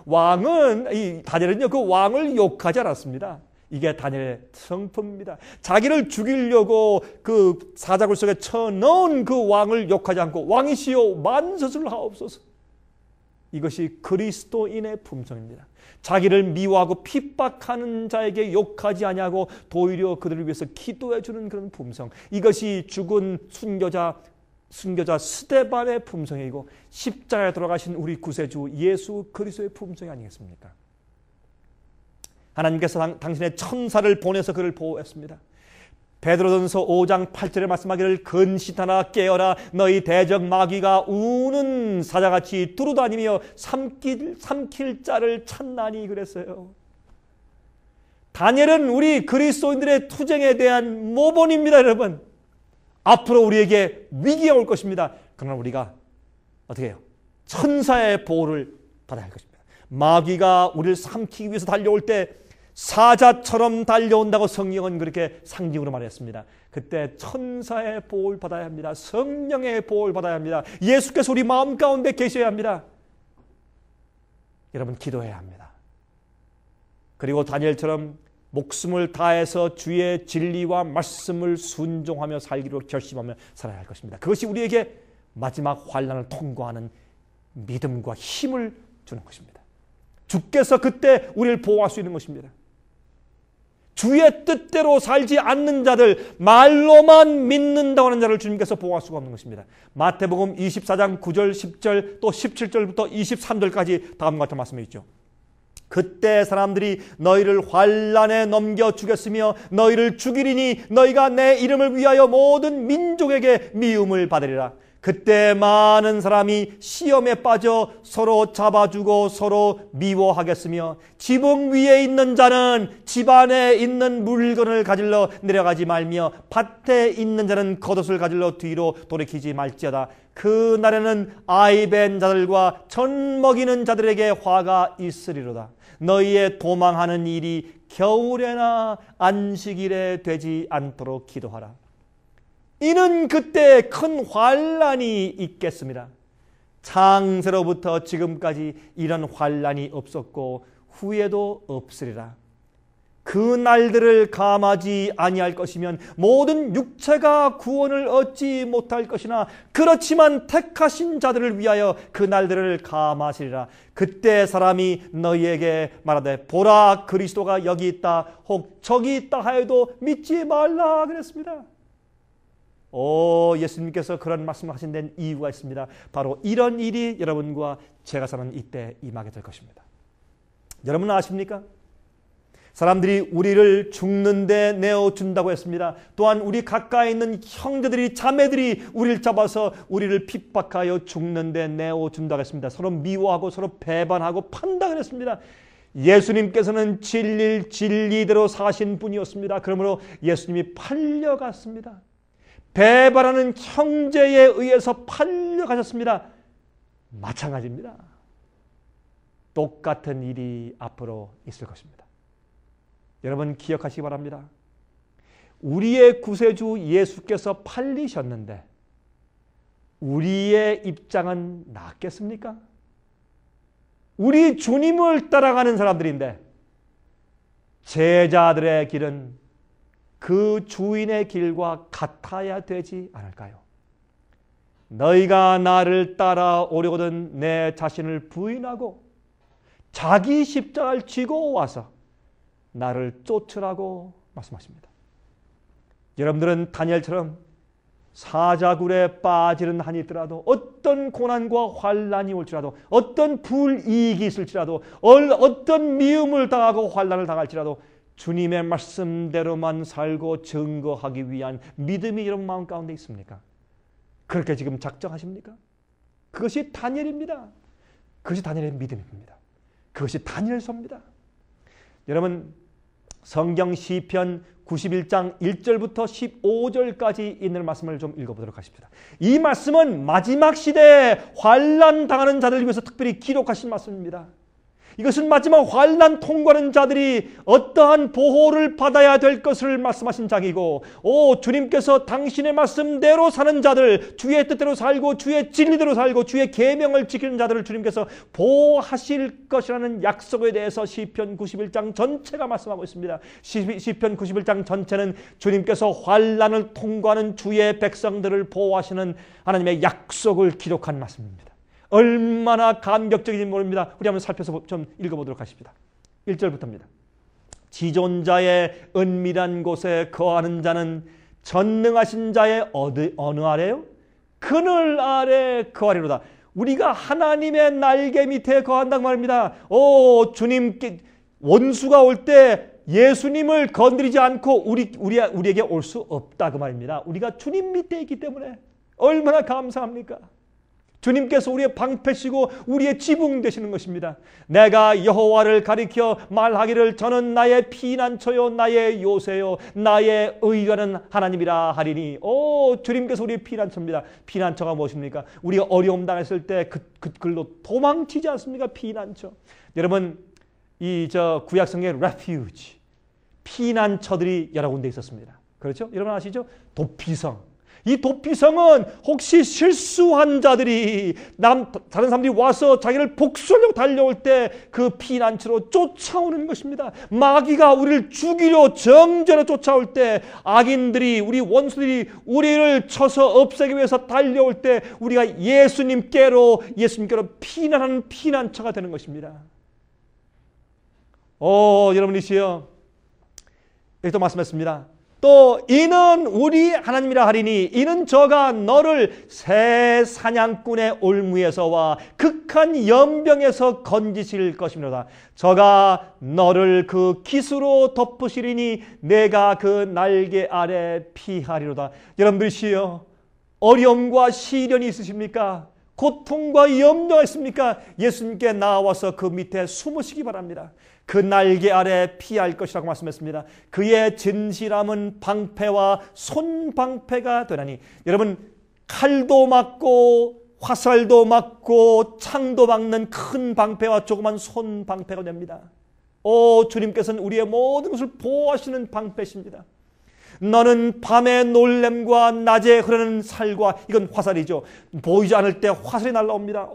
왕은, 다니엘은요, 그 왕을 욕하지 않았습니다. 이게 다니엘의 성품입니다. 자기를 죽이려고 그 사자굴 속에 쳐넣은 그 왕을 욕하지 않고 왕이시여 만세수를 하옵소서. 이것이 그리스도인의 품성입니다. 자기를 미워하고 핍박하는 자에게 욕하지 아니하고 도리어 그들을 위해서 기도해 주는 그런 품성. 이것이 죽은 순교자 스데반의 품성이고 십자가에 돌아가신 우리 구세주 예수 그리스도의 품성이 아니겠습니까? 하나님께서 당신의 천사를 보내서 그를 보호했습니다. 베드로전서 5장 8절에 말씀하기를 근시하나 깨어라 너희 대적 마귀가 우는 사자같이 두루다니며 삼킬 자를 찾나니 그랬어요. 다니엘은 우리 그리스도인들의 투쟁에 대한 모본입니다. 여러분, 앞으로 우리에게 위기가 올 것입니다. 그러나 우리가 어떻게 해요? 천사의 보호를 받아야 할 것입니다. 마귀가 우리를 삼키기 위해서 달려올 때 사자처럼 달려온다고 성경은 그렇게 상징으로 말했습니다. 그때 천사의 보호를 받아야 합니다. 성령의 보호를 받아야 합니다. 예수께서 우리 마음 가운데 계셔야 합니다. 여러분, 기도해야 합니다. 그리고 다니엘처럼 목숨을 다해서 주의 진리와 말씀을 순종하며 살기로 결심하며 살아야 할 것입니다. 그것이 우리에게 마지막 환난을 통과하는 믿음과 힘을 주는 것입니다. 주께서 그때 우리를 보호할 수 있는 것입니다. 주의 뜻대로 살지 않는 자들, 말로만 믿는다고 하는 자를 주님께서 보호할 수가 없는 것입니다. 마태복음 24장 9절, 10절, 또 17절부터 23절까지 다음과 같은 말씀이 있죠. 그때 사람들이 너희를 환난에 넘겨 주겠으며 너희를 죽이리니 너희가 내 이름을 위하여 모든 민족에게 미움을 받으리라. 그때 많은 사람이 시험에 빠져 서로 잡아주고 서로 미워하겠으며 지붕 위에 있는 자는 집 안에 있는 물건을 가질러 내려가지 말며 밭에 있는 자는 겉옷을 가질러 뒤로 돌이키지 말지어다. 그 날에는 아이 벤 자들과 젖 먹이는 자들에게 화가 있으리로다. 너희의 도망하는 일이 겨울에나 안식일에 되지 않도록 기도하라. 이는 그때 큰 환난이 있겠습니다. 창세로부터 지금까지 이런 환난이 없었고 후에도 없으리라. 그 날들을 감하지 아니할 것이면 모든 육체가 구원을 얻지 못할 것이나 그렇지만 택하신 자들을 위하여 그 날들을 감하시리라. 그때 사람이 너희에게 말하되 보라 그리스도가 여기 있다 혹 저기 있다 하여도 믿지 말라 그랬습니다. 예수님께서 그런 말씀을 하신 데는 이유가 있습니다. 바로 이런 일이 여러분과 제가 사는 이때 임하게 될 것입니다. 여러분 아십니까? 사람들이 우리를 죽는데 내어준다고 했습니다. 또한 우리 가까이 있는 형제들이 자매들이 우리를 잡아서 우리를 핍박하여 죽는데 내어준다고 했습니다. 서로 미워하고 서로 배반하고 판단을 했습니다. 예수님께서는 진리대로 사신 분이었습니다. 그러므로 예수님이 팔려갔습니다. 배반하는 형제에 의해서 팔려가셨습니다. 마찬가지입니다. 똑같은 일이 앞으로 있을 것입니다. 여러분 기억하시기 바랍니다. 우리의 구세주 예수께서 팔리셨는데 우리의 입장은 낫겠습니까? 우리 주님을 따라가는 사람들인데 제자들의 길은 그 주인의 길과 같아야 되지 않을까요? 너희가 나를 따라오려거든 내 자신을 부인하고 자기 십자가를 지고 와서 나를 쫓으라고 말씀하십니다. 여러분들은 다니엘처럼 사자굴에 빠지는 한이 있더라도 어떤 고난과 환난이 올지라도 어떤 불이익이 있을지라도 어떤 미움을 당하고 환난을 당할지라도 주님의 말씀대로만 살고 증거하기 위한 믿음이 여러분 마음 가운데 있습니까? 그렇게 지금 작정하십니까? 그것이 다니엘입니다. 그것이 다니엘의 믿음입니다. 그것이 다니엘서입니다. 여러분 성경 시편 91장 1절부터 15절까지 있는 말씀을 좀 읽어보도록 하십시다. 이 말씀은 마지막 시대에 환난 당하는 자들을 위해서 특별히 기록하신 말씀입니다. 이것은 마지막 환난 통과하는 자들이 어떠한 보호를 받아야 될 것을 말씀하신 장이고, 주님께서 당신의 말씀대로 사는 자들, 주의 뜻대로 살고 주의 진리대로 살고 주의 계명을 지키는 자들을 주님께서 보호하실 것이라는 약속에 대해서 시편 91장 전체가 말씀하고 있습니다. 시편 91장 전체는 주님께서 환난을 통과하는 주의 백성들을 보호하시는 하나님의 약속을 기록한 말씀입니다. 얼마나 감격적인지 모릅니다. 우리 한번 살펴서 좀 읽어보도록 하십니다. 1절부터입니다. 지존자의 은밀한 곳에 거하는 자는 전능하신 자의 어느 아래요? 그늘 아래 거하리로다. 우리가 하나님의 날개 밑에 거한다고 말입니다. 주님께 원수가 올 때 예수님을 건드리지 않고 우리에게 올 수 없다 그 말입니다. 우리가 주님 밑에 있기 때문에 얼마나 감사합니까? 주님께서 우리의 방패시고 우리의 지붕 되시는 것입니다. 내가 여호와를 가리켜 말하기를 저는 나의 피난처요 나의 요새요 나의 의하는 하나님이라 하리니. 주님께서 우리의 피난처입니다. 피난처가 무엇입니까? 우리가 어려움 당했을 때 그걸로 도망치지 않습니까? 피난처. 여러분 이 구약성경의 refuge 피난처들이 여러 군데 있었습니다. 그렇죠? 여러분 아시죠? 도피성. 이 도피성은 혹시 실수한 자들이 다른 사람들이 와서 자기를 복수하려고 달려올 때 그 피난처로 쫓아오는 것입니다. 마귀가 우리를 죽이려 정죄로 쫓아올 때, 악인들이 우리 원수들이 우리를 쳐서 없애기 위해서 달려올 때 우리가 예수님께로 피난하는 피난처가 되는 것입니다. 여러분이시여, 여기 또 말씀했습니다. 또 이는 우리 하나님이라 하리니 이는 저가 너를 새 사냥꾼의 올무에서와 극한 연병에서 건지실 것이므로다. 저가 너를 그 깃으로 덮으시리니 내가 그 날개 아래 피하리로다. 여러분들이시여, 어려움과 시련이 있으십니까? 고통과 염려가 있습니까? 예수님께 나와서 그 밑에 숨으시기 바랍니다. 그 날개 아래 피할 것이라고 말씀했습니다. 그의 진실함은 방패와 손방패가 되나니. 여러분, 칼도 맞고 화살도 맞고 창도 막는 큰 방패와 조그만 손방패가 됩니다. 주님께서는 우리의 모든 것을 보호하시는 방패십니다. 너는 밤의 놀램과 낮에 흐르는 살과, 이건 화살이죠. 보이지 않을 때 화살이 날라옵니다.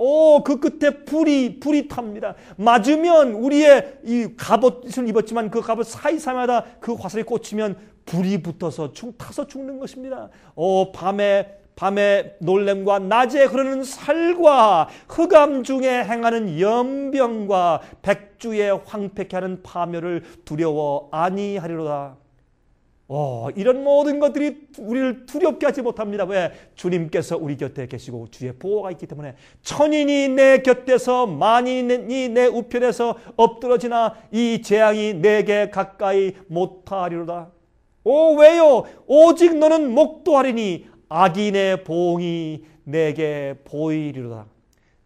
그 끝에 불이 탑니다. 맞으면 우리의 이 갑옷을 입었지만 그 갑옷 사이사이마다 그 화살이 꽂히면 불이 붙어서 타서 죽는 것입니다. 밤의 놀램과 낮에 흐르는 살과 흑암 중에 행하는 연병과 백주의 황폐케 하는 파멸을 두려워 아니하리로다. 이런 모든 것들이 우리를 두렵게 하지 못합니다. 왜? 주님께서 우리 곁에 계시고 주의 보호가 있기 때문에. 천인이 내 곁에서 만인이 내 우편에서 엎드러지나 이 재앙이 내게 가까이 못하리로다. 왜요? 오직 너는 목도하리니 악인의 보응이 내게 보이리로다.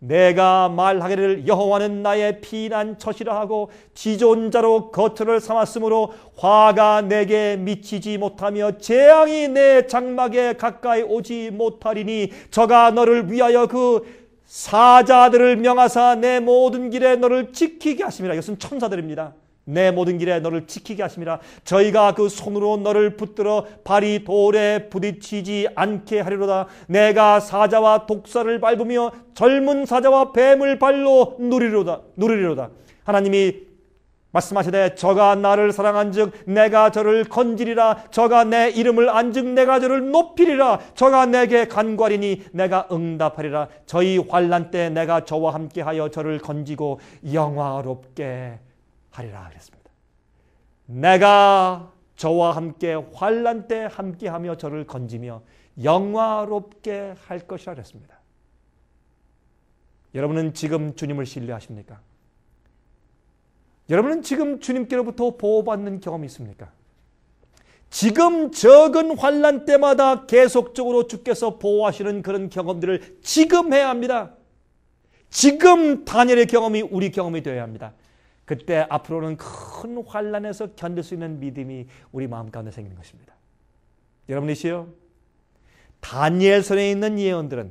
내가 말하기를 여호와는 나의 피난처시라 하고 지존자로 거처를 삼았으므로 화가 내게 미치지 못하며 재앙이 내 장막에 가까이 오지 못하리니 저가 너를 위하여 그 사자들을 명하사 내 모든 길에 너를 지키게 하심이라. 이것은 천사들입니다. 내 모든 길에 너를 지키게 하심이라. 저희가 그 손으로 너를 붙들어 발이 돌에 부딪히지 않게 하리로다. 내가 사자와 독사를 밟으며 젊은 사자와 뱀을 발로 누리리로다. 하나님이 말씀하시되 저가 나를 사랑한즉 내가 저를 건지리라. 저가 내 이름을 안즉 내가 저를 높이리라. 저가 내게 간구하리니 내가 응답하리라. 저희 환난 때 내가 저와 함께하여 저를 건지고 영화롭게 하리라 그랬습니다. 내가 저와 함께 환난 때 함께하며 저를 건지며 영화롭게 할 것이라 그랬습니다. 여러분은 지금 주님을 신뢰하십니까? 여러분은 지금 주님께로부터 보호받는 경험이 있습니까? 지금 적은 환난 때마다 계속적으로 주께서 보호하시는 그런 경험들을 지금 해야 합니다. 지금 다니엘의 경험이 우리 경험이 되어야 합니다. 그때 앞으로는 큰 환난에서 견딜 수 있는 믿음이 우리 마음 가운데 생기는 것입니다. 여러분이시여, 다니엘서에 있는 예언들은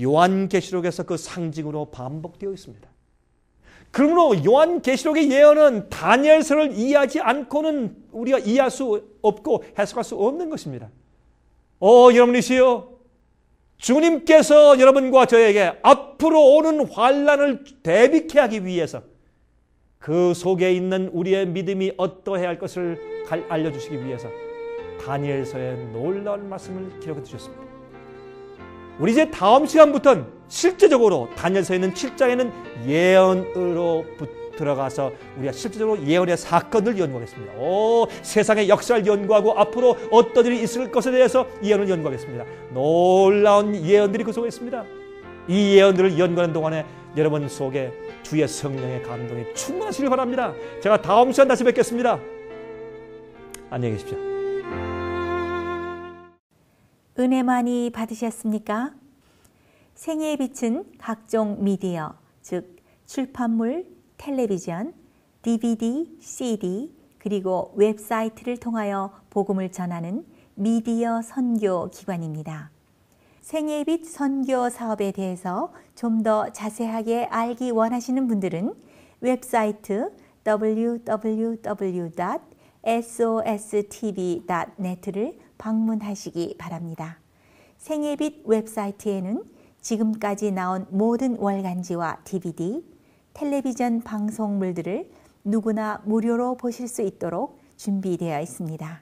요한계시록에서 그 상징으로 반복되어 있습니다. 그러므로 요한계시록의 예언은 다니엘서를 이해하지 않고는 우리가 이해할 수 없고 해석할 수 없는 것입니다. 여러분이시여, 주님께서 여러분과 저에게 앞으로 오는 환난을 대비케 하기 위해서 그 속에 있는 우리의 믿음이 어떠해야 할 것을 알려주시기 위해서 다니엘서의 놀라운 말씀을 기록해 주셨습니다. 우리 이제 다음 시간부터는 실제적으로 다니엘서에 있는 7장에는 예언으로 들어가서 우리가 실제적으로 예언의 사건을 연구하겠습니다. 세상의 역사를 연구하고 앞으로 어떤 일이 있을 것에 대해서 예언을 연구하겠습니다. 놀라운 예언들이 그 속에 있습니다. 이 예언들을 연구하는 동안에 여러분 속에 주의 성령의 감동이 충만하시길 바랍니다. 제가 다음 시간 다시 뵙겠습니다. 안녕히 계십시오. 은혜 많이 받으셨습니까? 생애의 빛은 각종 미디어, 즉 출판물, 텔레비전, DVD, CD, 그리고 웹사이트를 통하여 복음을 전하는 미디어 선교 기관입니다. 생애의 빛 선교 사업에 대해서 좀 더 자세하게 알기 원하시는 분들은 웹사이트 www.sostv.net를 방문하시기 바랍니다. 생애의 빛 웹사이트에는 지금까지 나온 모든 월간지와 DVD, 텔레비전 방송물들을 누구나 무료로 보실 수 있도록 준비되어 있습니다.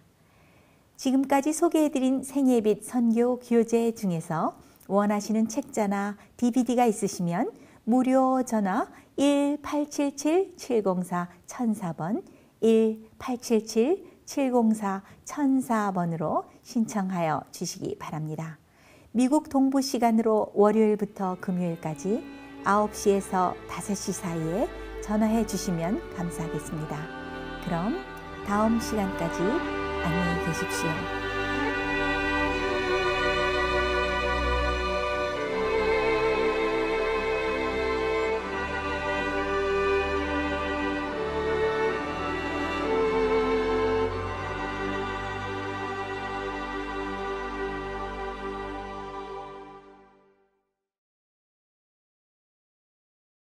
지금까지 소개해드린 생애의 빛 선교 교재 중에서 원하시는 책자나 DVD가 있으시면 무료 전화 1-877-704-1004번 1-877-704-1004번으로 신청하여 주시기 바랍니다. 미국 동부 시간으로 월요일부터 금요일까지 9시에서 5시 사이에 전화해 주시면 감사하겠습니다. 그럼 다음 시간까지 안녕히 계십시오.